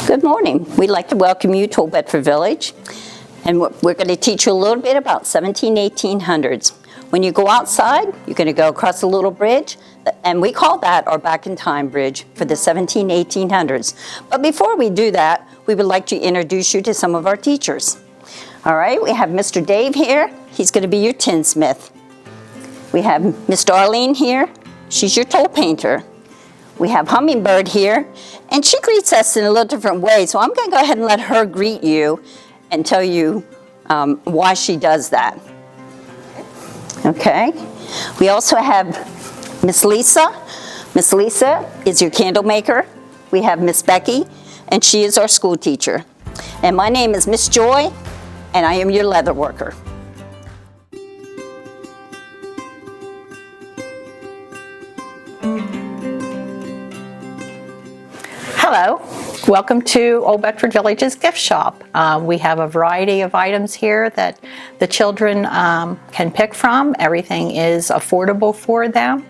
Good morning. We'd like to welcome you to Old Bedford Village, and we're going to teach you a little bit about 1800s. When you go outside, you're going to go across a little bridge, and we call that our Back in Time Bridge for the 1800s. But before we do that, we would like to introduce you to some of our teachers. All right, we have Mr. Dave here. He's going to be your tinsmith. We have Miss Darlene here. She's your toll painter. We have Hummingbird here, and she greets us in a little different way, so I'm going to go ahead and let her greet you and tell you why she does that. Okay. We also have Miss Lisa. Miss Lisa is your candle maker. We have Miss Becky, and she is our school teacher. And my name is Miss Joy, and I am your leather worker. Hello, welcome to Old Bedford Village's gift shop. We have a variety of items here that the children can pick from. Everything is affordable for them.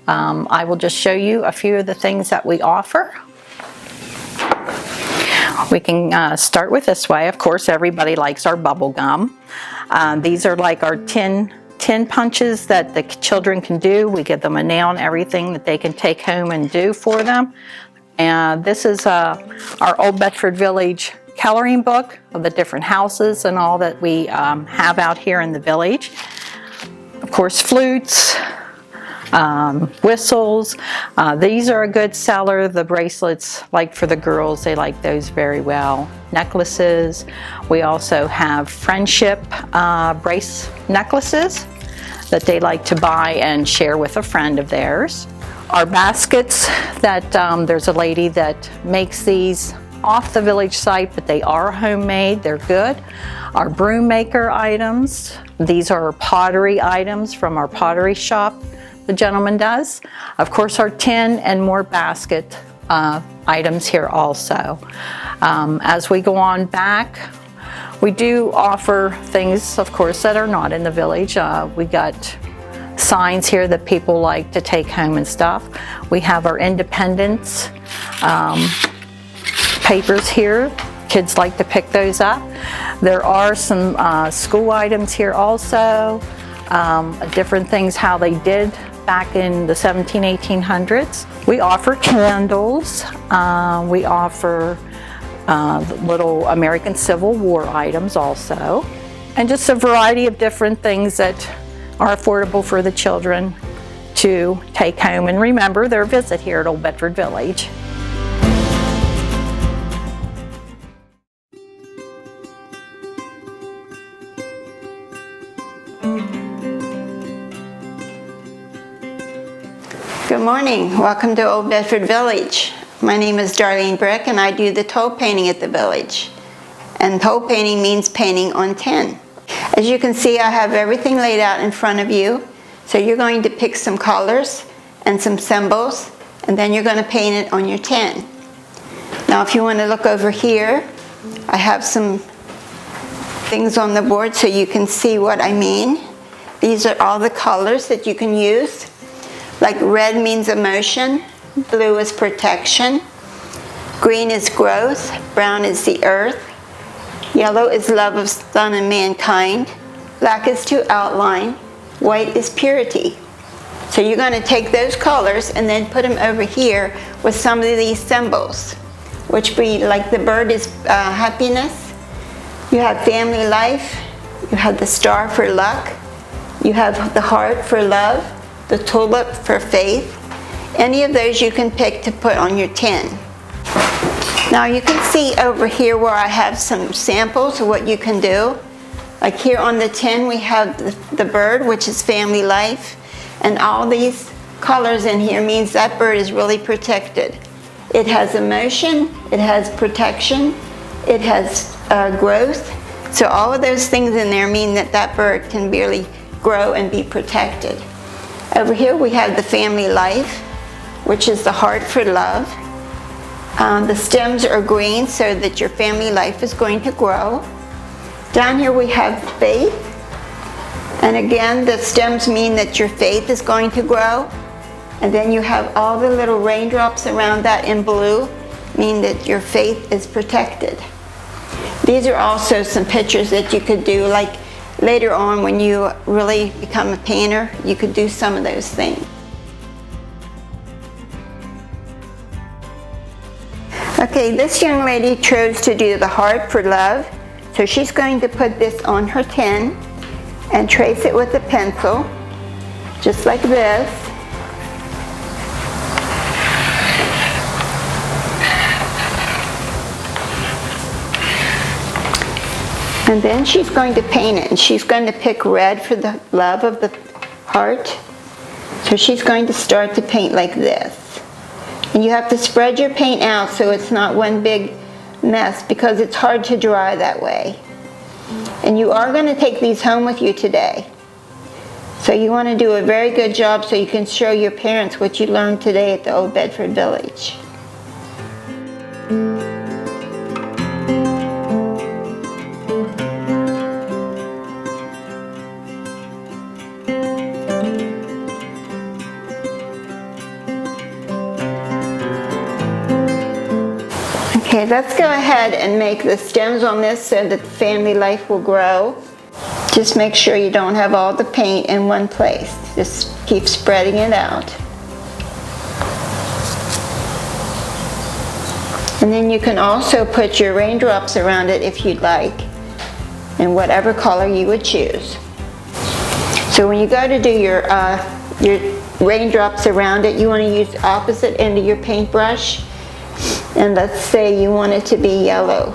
I will just show you a few of the things that we offer. We can start with this way. Of course, everybody likes our bubble gum. These are like our tin punches that the children can do. We give them a nail and everything that they can take home and do for them. And this is our Old Bedford Village coloring book of the different houses and all that we have out here in the village. Of course, flutes, whistles. These are a good seller. The bracelets, like for the girls, they like those very well. Necklaces. We also have friendship brace necklaces that they like to buy and share with a friend of theirs. Our baskets that there's a lady that makes these off the village site, but they are homemade. They're good. Our broom maker items. These are pottery items from our pottery shop the gentleman does. Of course, our tin and more basket items here also. As we go on back, we do offer things, of course, that are not in the village. We got signs here that people like to take home and stuff. We have our Independence papers here. Kids like to pick those up. There are some school items here also, different things how they did back in the 1800s. We offer candles. We offer little American Civil War items also, and just a variety of different things that are affordable for the children to take home and remember their visit here at Old Bedford Village. Good morning. Welcome to Old Bedford Village. My name is Darlene Brick, and I do the toll painting at the village. And toll painting means painting on tin. As you can see, I have everything laid out in front of you. So you're going to pick some colors and some symbols, and then you're going to paint it on your tin. Now, if you want to look over here, I have some things on the board so you can see what I mean. These are all the colors that you can use. Like red means emotion, blue is protection, green is growth, brown is the earth, yellow is love of sun and mankind, black is to outline, white is purity. So you're going to take those colors and then put them over here with some of these symbols, which be like the bird is happiness, you have family life, you have the star for luck, you have the heart for love, the tulip for faith. Any of those you can pick to put on your tin. Now you can see over here where I have some samples of what you can do. Like here on the tin we have the bird, which is family life, and all these colors in here means that bird is really protected. It has emotion, it has protection, it has growth. So all of those things in there mean that that bird can really grow and be protected. Over here we have the family life, which is the heart for love. The stems are green so that your family life is going to grow. Down here we have faith. And again, the stems mean that your faith is going to grow. And then you have all the little raindrops around that in blue, mean that your faith is protected. These are also some pictures that you could do, like later on when you really become a painter, you could do some of those things. Okay, this young lady chose to do the heart for love. So she's going to put this on her tin and trace it with a pencil, just like this. And then she's going to paint it, and she's going to pick red for the love of the heart. So she's going to start to paint like this. And you have to spread your paint out so it's not one big mess, because it's hard to dry that way. And you are going to take these home with you today. So you want to do a very good job so you can show your parents what you learned today at the Old Bedford Village. Okay, let's go ahead and make the stems on this so that the family life will grow. Just make sure you don't have all the paint in one place. Just keep spreading it out. And then you can also put your raindrops around it if you'd like, in whatever color you would choose. So when you go to do your raindrops around it, you want to use the opposite end of your paintbrush. And let's say you want it to be yellow.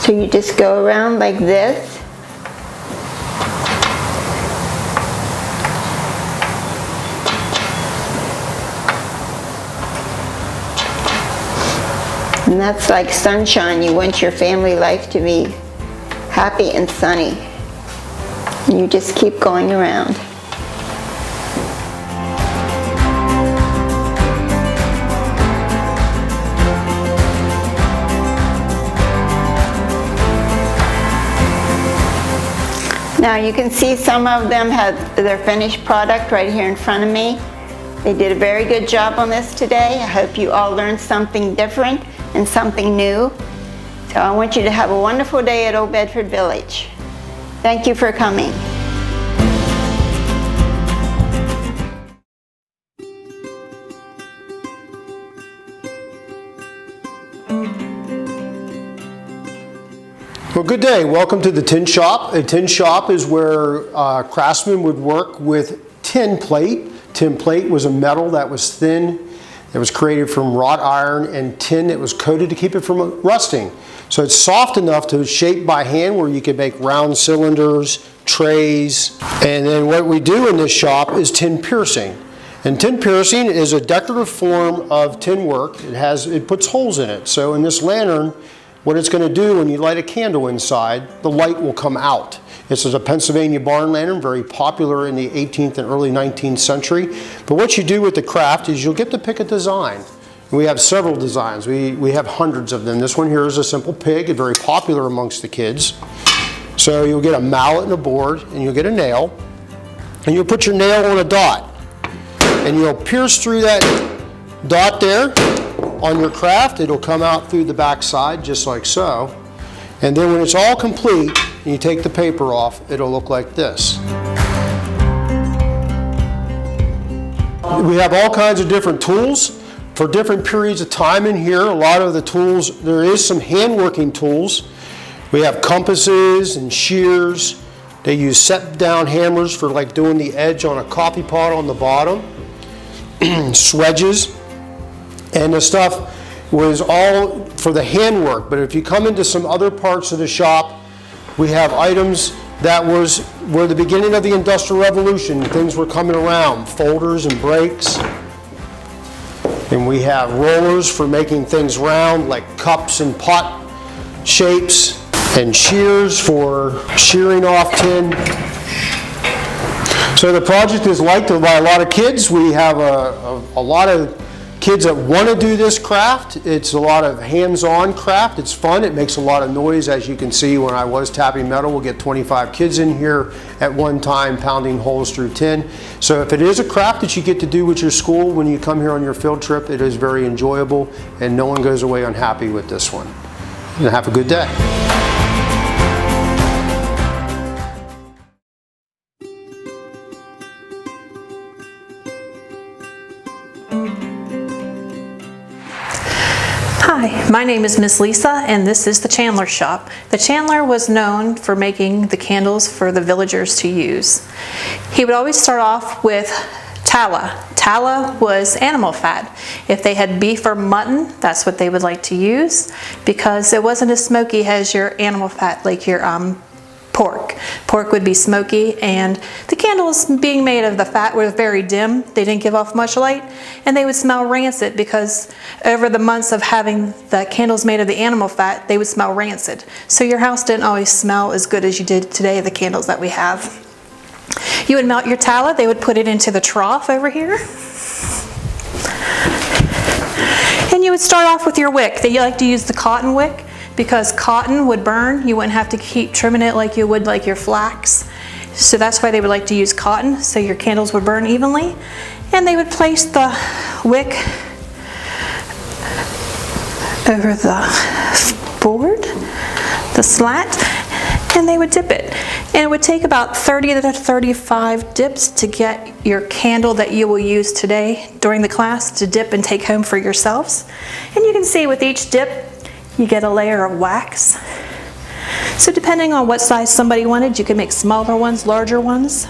So you just go around like this. And that's like sunshine. You want your family life to be happy and sunny. And you just keep going around. Now you can see some of them have their finished product right here in front of me. They did a very good job on this today. I hope you all learned something different and something new. So I want you to have a wonderful day at Old Bedford Village. Thank you for coming. Well, good day. Welcome to the tin shop. A tin shop is where craftsmen would work with tin plate. Tin plate was a metal that was thin, that was created from wrought iron and tin that was coated to keep it from rusting. So it's soft enough to shape by hand where you can make round cylinders, trays. And then what we do in this shop is tin piercing. And tin piercing is a decorative form of tin work. It puts holes in it. So in this lantern, what it's going to do when you light a candle inside, the light will come out. This is a Pennsylvania barn lantern, very popular in the 18th and early 19th century. But what you do with the craft is you'll get to pick a design. We have several designs. We have hundreds of them. This one here is a simple pig, very popular amongst the kids. So you'll get a mallet and a board, and you'll get a nail, and you'll put your nail on a dot, and you'll pierce through that dot there. On your craft, it'll come out through the back side, just like so. And then when it's all complete, and you take the paper off, it'll look like this. We have all kinds of different tools for different periods of time in here. A lot of the tools, there is some hand-working tools. We have compasses and shears. They use set-down hammers for like doing the edge on a coffee pot on the bottom. Swedges. And the stuff was all for the handwork. But if you come into some other parts of the shop, we have items that were the beginning of the Industrial Revolution. Things were coming around, folders and brakes. And we have rollers for making things round, like cups and pot shapes, and shears for shearing off tin. So the project is liked by a lot of kids. We have a lot of kids that want to do this craft, it's a lot of hands-on craft. It's fun. It makes a lot of noise. As you can see, when I was tapping metal, we'll get 25 kids in here at one time pounding holes through tin. So if it is a craft that you get to do with your school when you come here on your field trip, it is very enjoyable, and no one goes away unhappy with this one. And have a good day. Hi, my name is Miss Lisa, and this is the Chandler shop. The Chandler was known for making the candles for the villagers to use. He would always start off with tallow. Tallow was animal fat. If they had beef or mutton, that's what they would like to use, because it wasn't as smoky as your animal fat, like your pork. Pork would be smoky, and the candles being made of the fat were very dim. They didn't give off much light, and they would smell rancid because over the months of having the candles made of the animal fat, they would smell rancid. So your house didn't always smell as good as you did today, the candles that we have. You would melt your tallow. They would put it into the trough over here. And you would start off with your wick. They like to use the cotton wick, because cotton would burn. You wouldn't have to keep trimming it like you would like your flax. So that's why they would like to use cotton, so your candles would burn evenly. And they would place the wick over the board, the slat, and they would dip it. And it would take about 30 to 35 dips to get your candle that you will use today during the class to dip and take home for yourselves. And you can see with each dip, you get a layer of wax. So depending on what size somebody wanted, you could make smaller ones, larger ones.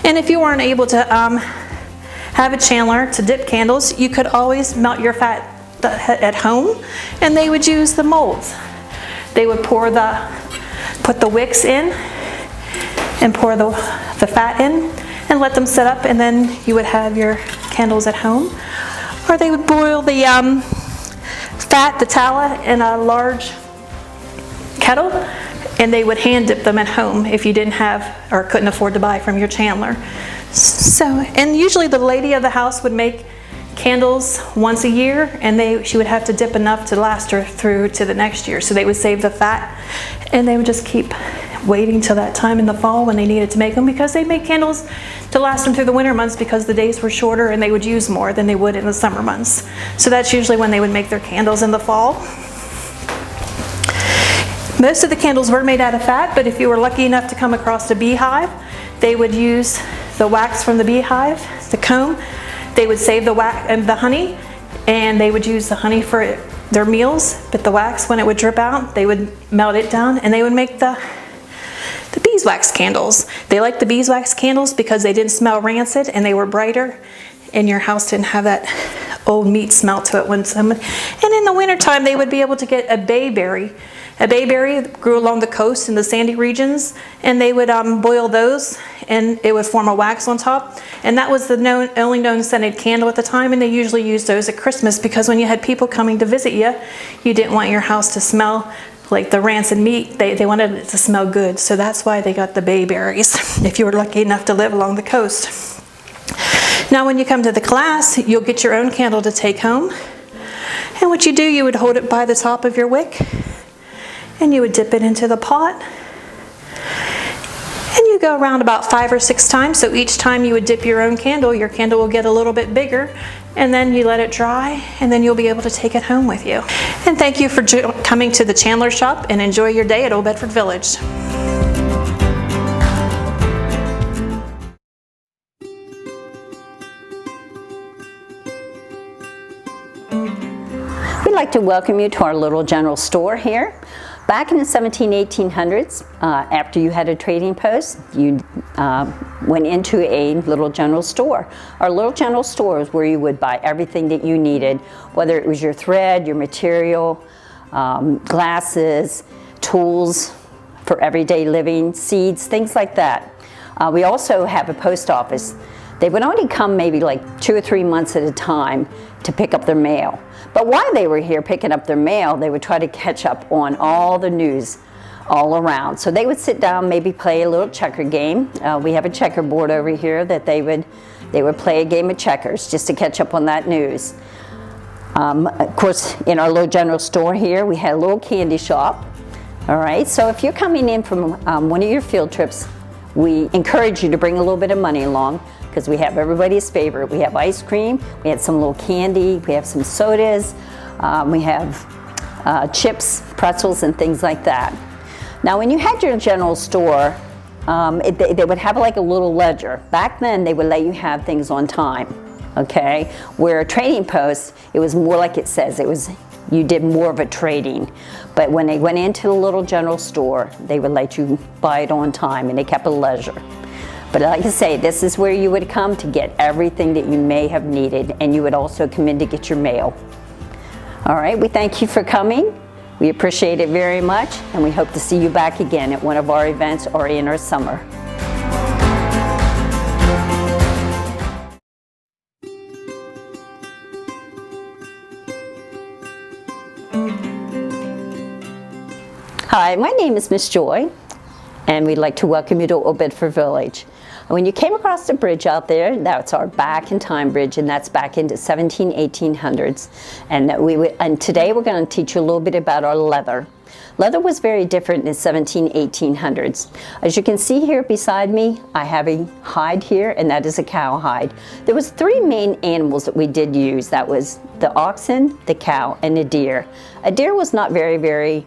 And if you weren't able to have a chandler to dip candles, you could always melt your fat at home, and they would use the molds. They would put the wicks in and pour the fat in and let them set up, and then you would have your candles at home. Or they would boil the fat, the tallow, in a large kettle, and they would hand dip them at home if you didn't have or couldn't afford to buy from your chandler. So, and usually the lady of the house would make candles once a year, and she would have to dip enough to last her through to the next year. So they would save the fat, and they would just keep waiting till that time in the fall when they needed to make them, because they make candles to last them through the winter months because the days were shorter and they would use more than they would in the summer months. So that's usually when they would make their candles, in the fall. Most of the candles were made out of fat, but if you were lucky enough to come across a beehive, they would use the wax from the beehive, the comb. They would save the wax and the honey, and they would use the honey for their meals, but the wax, when it would drip out, they would melt it down, and they would make the beeswax candles. They liked the beeswax candles because they didn't smell rancid and they were brighter, and your house didn't have that old meat smell to it when someone. And in the wintertime, they would be able to get a bayberry. A bayberry grew along the coast in the sandy regions, and they would boil those, and it would form a wax on top. And that was the only known scented candle at the time, and they usually used those at Christmas, because when you had people coming to visit you, you didn't want your house to smell like the rancid meat. They wanted it to smell good, so that's why they got the bayberries, if you were lucky enough to live along the coast. Now when you come to the class, you'll get your own candle to take home. And what you do, you would hold it by the top of your wick, and you would dip it into the pot. And you go around about 5 or 6 times, so each time you would dip your own candle, your candle will get a little bit bigger, and then you let it dry, and then you'll be able to take it home with you. And thank you for coming to the Chandler shop, and enjoy your day at Old Bedford Village. We'd like to welcome you to our little general store here. Back in the 1800s, after you had a trading post, you went into a little general store. Our little general store is where you would buy everything that you needed, whether it was your thread, your material, glasses, tools for everyday living, seeds, things like that. We also have a post office. They would only come maybe like 2 or 3 months at a time to pick up their mail. But while they were here picking up their mail, they would try to catch up on all the news all around. So they would sit down, maybe play a little checker game. We have a checkerboard over here that they would They would play a game of checkers just to catch up on that news. Of course, in our little general store here, we had a little candy shop. All right, so if you're coming in from one of your field trips, we encourage you to bring a little bit of money along, because we have everybody's favorite. We have ice cream, we have some little candy, we have some sodas, we have chips, pretzels, and things like that. Now, when you had your general store, they would have like a little ledger. Back then, they would let you have things on time, okay? Where a trading post, it was more like it says, you did more of a trading. But when they went into the little general store, they would let you buy it on time, and they kept a ledger. But like I say, this is where you would come to get everything that you may have needed, and you would also come in to get your mail. All right, we thank you for coming. We appreciate it very much, and we hope to see you back again at one of our events or in our summer. Hi, my name is Miss Joy, and we'd like to welcome you to Old Bedford Village. When you came across the bridge out there, that's our back in time bridge, and that's back into 1800s. And today we're going to teach you a little bit about our leather. Leather was very different in the 1800s. As you can see here beside me, I have a hide here, and that is a cow hide. There was 3 main animals that we did use. That was the oxen, the cow, and the deer. A deer was not very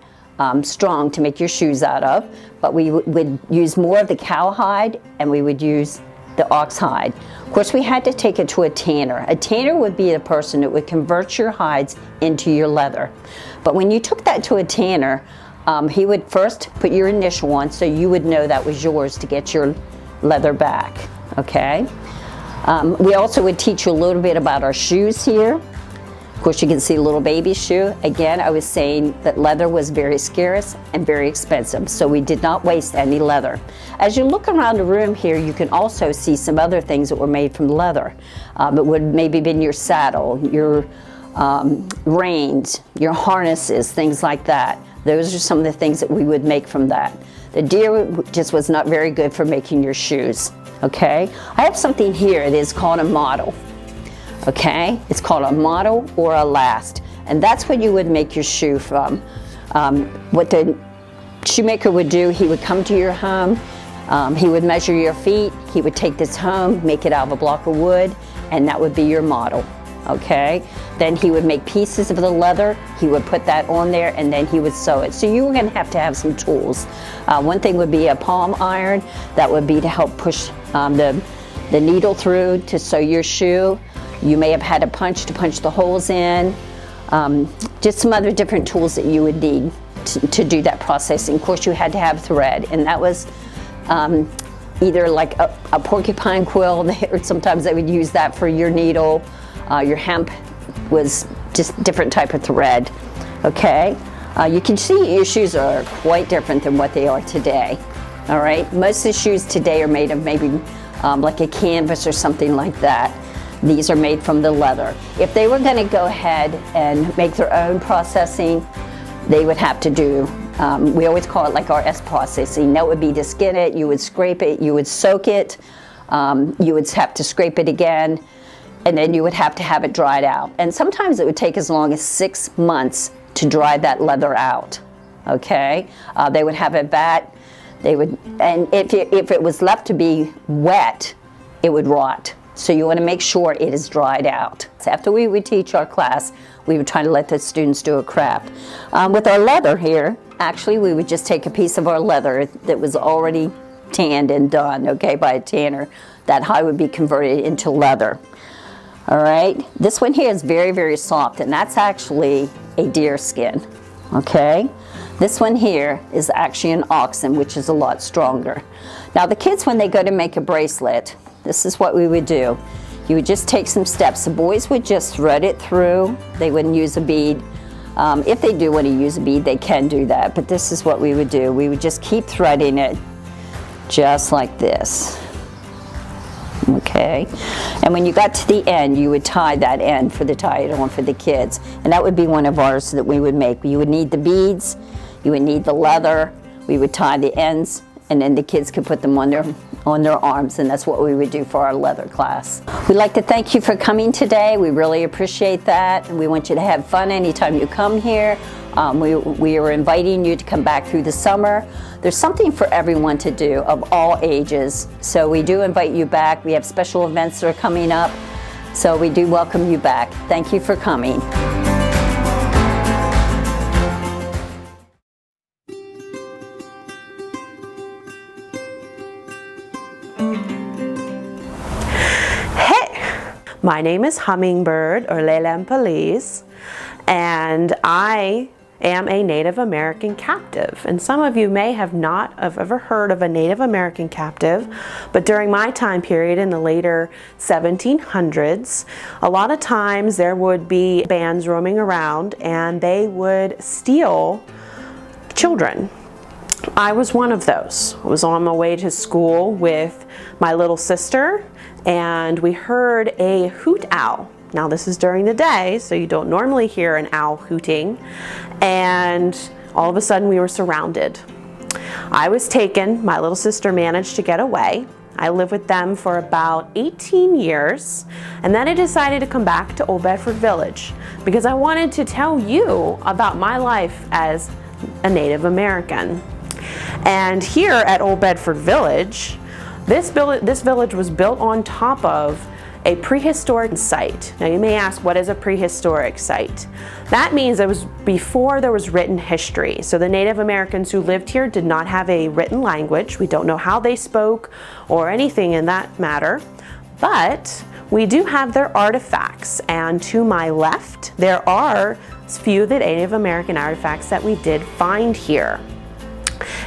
strong to make your shoes out of, but we would use more of the cow hide, and we would use the ox hide. Of course, we had to take it to a tanner. A tanner would be the person that would convert your hides into your leather. But when you took that to a tanner, he would first put your initial on, so you would know that was yours to get your leather back, okay? We also would teach you a little bit about our shoes here. Of course, you can see a little baby shoe. Again, I was saying that leather was very scarce and very expensive, so we did not waste any leather. As you look around the room here, you can also see some other things that were made from leather. It would maybe been your saddle, your reins, your harnesses, things like that. Those are some of the things that we would make from that. The deer just was not very good for making your shoes, okay? I have something here. It is called a model. Okay, it's called a model or a last, and that's what you would make your shoe from. What the shoemaker would do, he would come to your home, he would measure your feet, he would take this home, make it out of a block of wood, and that would be your model. Okay, then he would make pieces of the leather, he would put that on there, and then he would sew it. So you were going to have some tools. One thing would be a palm iron, that would be to help push the needle through to sew your shoe. You may have had a punch to punch the holes in, just some other different tools that you would need to do that processing. Of course, you had to have thread, and that was either like a porcupine quill, or sometimes they would use that for your needle. Your hemp was just different type of thread, okay? You can see your shoes are quite different than what they are today, all right? Most of the shoes today are made of maybe like a canvas or something like that. These are made from the leather. If they were going to go ahead and make their own processing, they would have to do, we always call it like our S processing. That would be to skin it, you would scrape it, you would soak it, you would have to scrape it again, and then you would have to have it dried out. And sometimes it would take as long as 6 months to dry that leather out, okay? They would have a vat, and if it was left to be wet, it would rot. So you want to make sure it is dried out. So after we would teach our class, we would try to let the students do a craft. With our leather here, actually we would just take a piece of our leather that was already tanned and done, okay, by a tanner. That hide would be converted into leather. All right, this one here is very soft, and that's actually a deer skin, okay? This one here is actually an oxen, which is a lot stronger. Now the kids, when they go to make a bracelet, this is what we would do. You would just take some steps. The boys would just thread it through. They wouldn't use a bead. If they do want to use a bead, they can do that, but this is what we would do. We would just keep threading it just like this. Okay, and when you got to the end, you would tie that end for the tie-it-on for the kids, and that would be one of ours that we would make. You would need the beads, you would need the leather, we would tie the ends, and then the kids could put them on on their arms, and that's what we would do for our leather class. We'd like to thank you for coming today. We really appreciate that. We want you to have fun anytime you come here. We are inviting you to come back through the summer. There's something for everyone to do of all ages, so we do invite you back. We have special events that are coming up, so we do welcome you back. Thank you for coming. My name is Hummingbird, or Leland Police, and I am a Native American captive. And some of you may have not have ever heard of a Native American captive, but during my time period in the later 1700s, a lot of times there would be bands roaming around and they would steal children. I was one of those. I was on my way to school with my little sister, and we heard a hoot owl. Now this is during the day, so you don't normally hear an owl hooting, and all of a sudden we were surrounded. I was taken, my little sister managed to get away. I lived with them for about 18 years, and then I decided to come back to Old Bedford Village because I wanted to tell you about my life as a Native American. And here at Old Bedford Village, this village was built on top of a prehistoric site. Now you may ask, what is a prehistoric site? That means it was before there was written history. So the Native Americans who lived here did not have a written language. We don't know how they spoke or anything in that matter, but we do have their artifacts. And to my left, there are a few of the Native American artifacts that we did find here.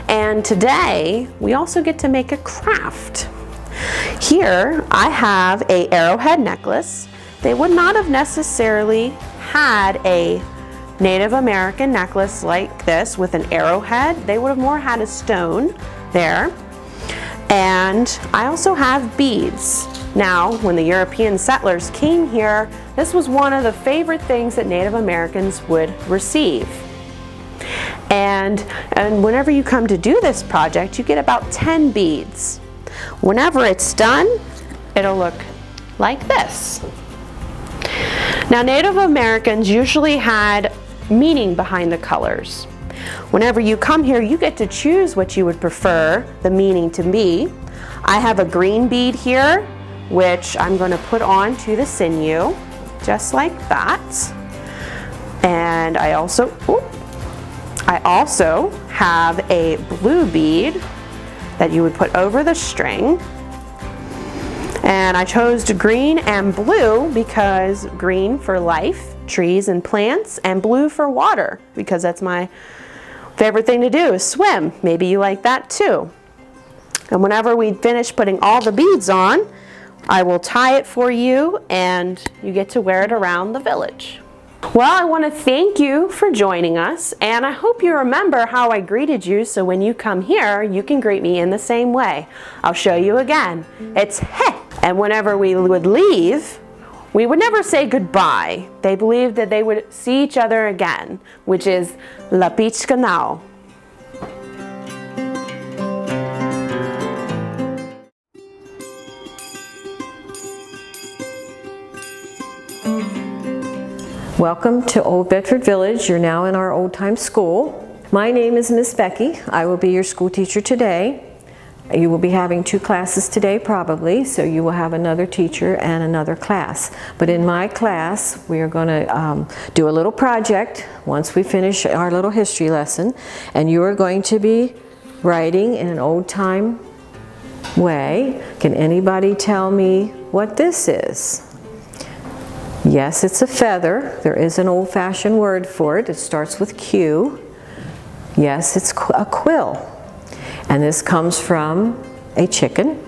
And today, we also get to make a craft. Here, I have an arrowhead necklace. They would not have necessarily had a Native American necklace like this with an arrowhead. They would have more had a stone there. And I also have beads. Now, when the European settlers came here, this was one of the favorite things that Native Americans would receive. And whenever you come to do this project, you get about 10 beads. Whenever it's done, it'll look like this. Now, Native Americans usually had meaning behind the colors. Whenever you come here, you get to choose what you would prefer the meaning to be. I have a green bead here, which I'm going to put on to the sinew, just like that. And I also have a blue bead that you would put over the string. And I chose green and blue because green for life, trees and plants, and blue for water because that's my favorite thing to do is swim. Maybe you like that too. And whenever we finish putting all the beads on, I will tie it for you and you get to wear it around the village. Well, I want to thank you for joining us, and I hope you remember how I greeted you so when you come here, you can greet me in the same way. I'll show you again. It's hey! And whenever we would leave, we would never say goodbye. They believed that they would see each other again, which is La Pichka Now. Welcome to Old Bedford Village. You're now in our old time school. My name is Miss Becky. I will be your school teacher today. You will be having 2 classes today probably, so you will have another teacher and another class. But in my class, we are going to do a little project once we finish our little history lesson, and you are going to be writing in an old time way. Can anybody tell me what this is? Yes, it's a feather. There is an old-fashioned word for it. It starts with Q. Yes, it's a quill. And this comes from a chicken.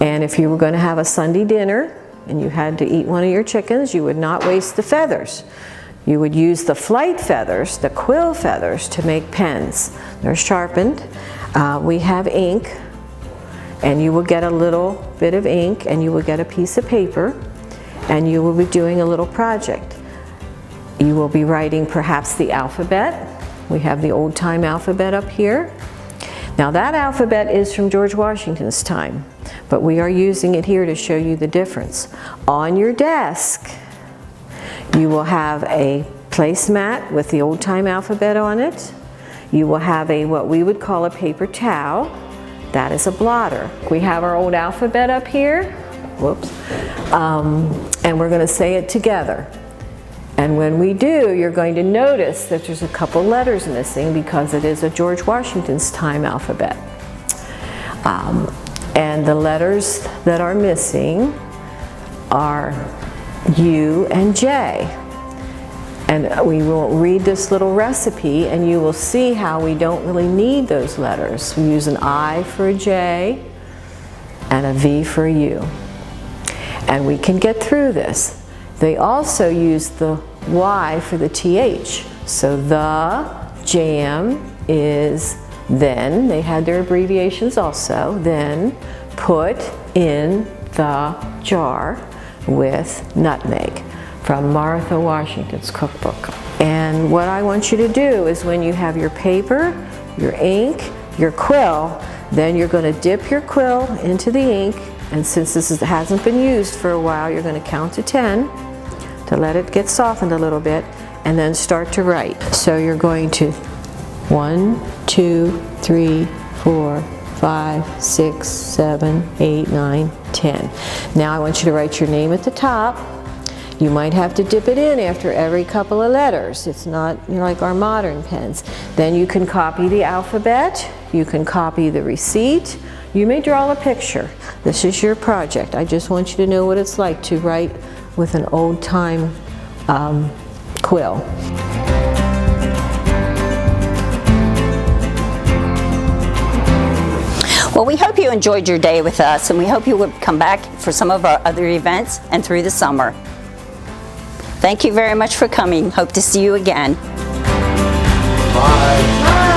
And if you were going to have a Sunday dinner and you had to eat one of your chickens, you would not waste the feathers. You would use the flight feathers, the quill feathers, to make pens. They're sharpened. We have ink, and you will get a little bit of ink, and you will get a piece of paper, and you will be doing a little project. You will be writing perhaps the alphabet. We have the old-time alphabet up here. Now that alphabet is from George Washington's time, but we are using it here to show you the difference. On your desk, you will have a placemat with the old-time alphabet on it. You will have what we would call a paper towel. That is a blotter. We have our old alphabet up here. Whoops. And we're going to say it together. And when we do, you're going to notice that there's a couple letters missing because it is a George Washington's time alphabet. And the letters that are missing are U and J. And we will read this little recipe and you will see how we don't really need those letters. We use an I for a J and a V for a U. And we can get through this. They also use the Y for the TH. So the jam is then, they had their abbreviations also, then put in the jar with nutmeg, from Martha Washington's cookbook. And what I want you to do is when you have your paper, your ink, your quill, then you're going to dip your quill into the ink, and since this hasn't been used for a while, you're going to count to 10 to let it get softened a little bit, and then start to write. So you're going to 1, 2, 3, 4, 5, 6, 7, 8, 9, 10. Now I want you to write your name at the top. You might have to dip it in after every couple of letters. It's not like our modern pens. Then you can copy the alphabet. You can copy the receipt. You may draw a picture. This is your project. I just want you to know what it's like to write with an old-time quill. Well, we hope you enjoyed your day with us, and we hope you would come back for some of our other events and through the summer. Thank you very much for coming. Hope to see you again. Bye.